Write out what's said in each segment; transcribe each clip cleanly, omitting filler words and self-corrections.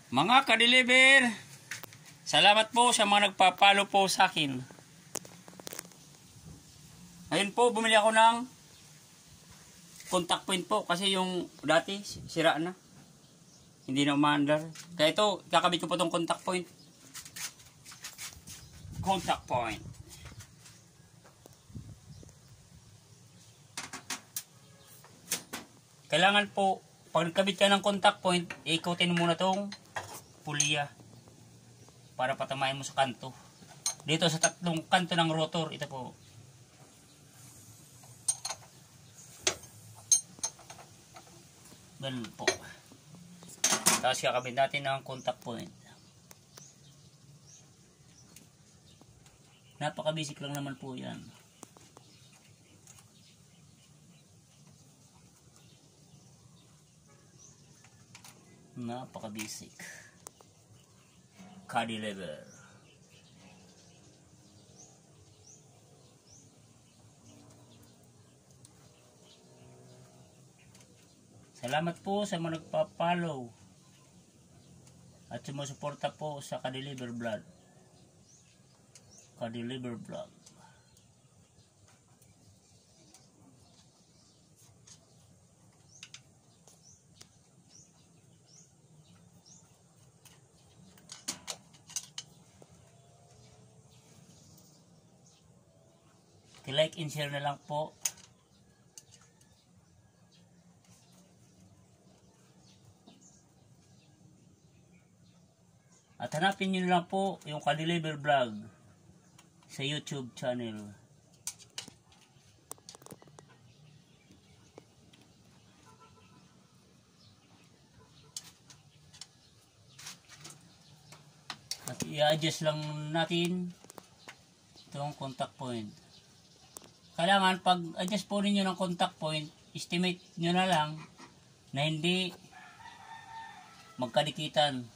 Mga ka-deliver, salamat po sa mga nagpapalo po sa akin. Ngayon po, bumili ako ng contact point po kasi yung dati sira na. Hindi na umaandar. Kaya ito, kakabit ko po itong contact point. Contact point. Kailangan po, pag nagkabit ka ng contact point, ikutin muna itong pulya para patamayin mo sa kanto. Dito sa tatlong kanto ng rotor, ito po. Ganun po. Tapos kakabit natin ang contact point. Napaka-basic lang naman po yan. Napaka-basic. Ka-deliver. Salamat po sa mga nagpa-follow at sumusuporta po sa Ka-deliver vlog. Ka-deliver vlog. I-like and share na lang po. At hanapin nyo lang po yung Ka-deliver vlog sa YouTube channel. At i-adjust lang natin itong contact point. Kailangan pag adjust po ninyo ng contact point, estimate nyo na lang na hindi magkadikitan.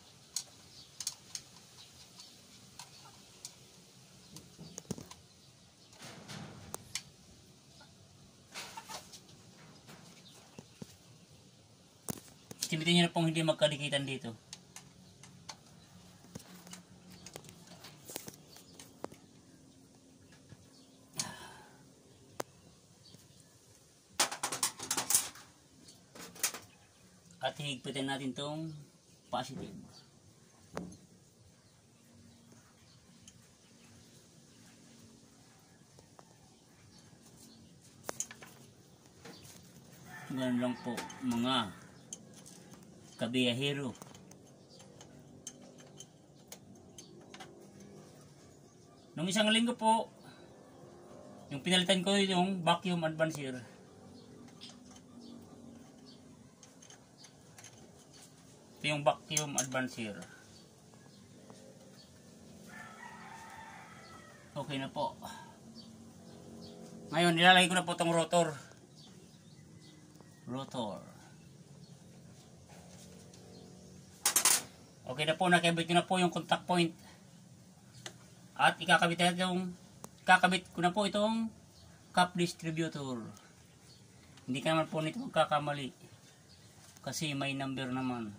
Estimate nyo na pong hindi magkadikitan dito. At higpitin natin tong positive. Ganun lang po mga kabiyahero. Nung isang linggo po, yung pinalitan ko yung vacuum advancer. Ito yung vacuum advancer. Okay na po. Ngayon, nilalagay ko na po itong rotor. Okay na po, nakabit ko na po yung contact point. At kakabit ko na po itong cap distributor. Hindi ka naman po nito magkakamali. Kasi may number naman.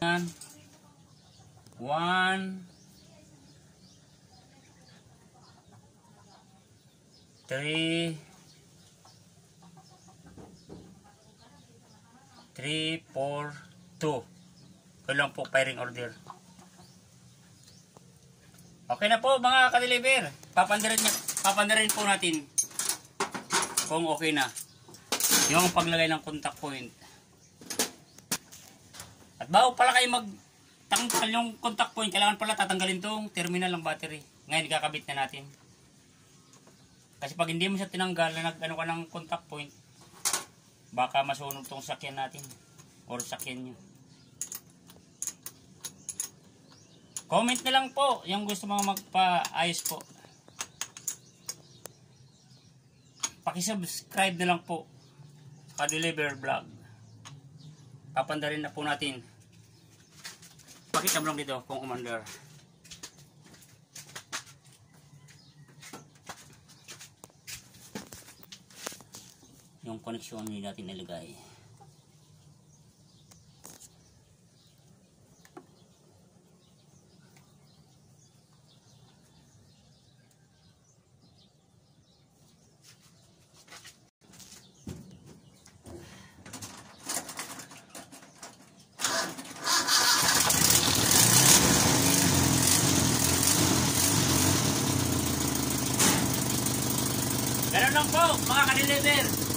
1 3 4 2. Kailang po firing order. Okay na po mga ka-deliver. Papandarin po natin kung okay na yung paglagay ng contact point. At bago pala kayo magtanggal yung contact point, kailangan pala tatanggalin tong terminal ng battery. Ngayon ikakabit na natin. Kasi pag hindi mo siya tinanggal na nag-ano ka ng contact point, baka masunog tong sakyan natin or sakyan nyo. Comment na lang po yung gusto mga magpa-ayos po. Paki-subscribe na lang po sa Ka-deliver vlog. Papandarin na po natin. Pakita mo lang dito kung umandar. Yung koneksyon hindi natin nilagay. lang po, mga ka-deliver.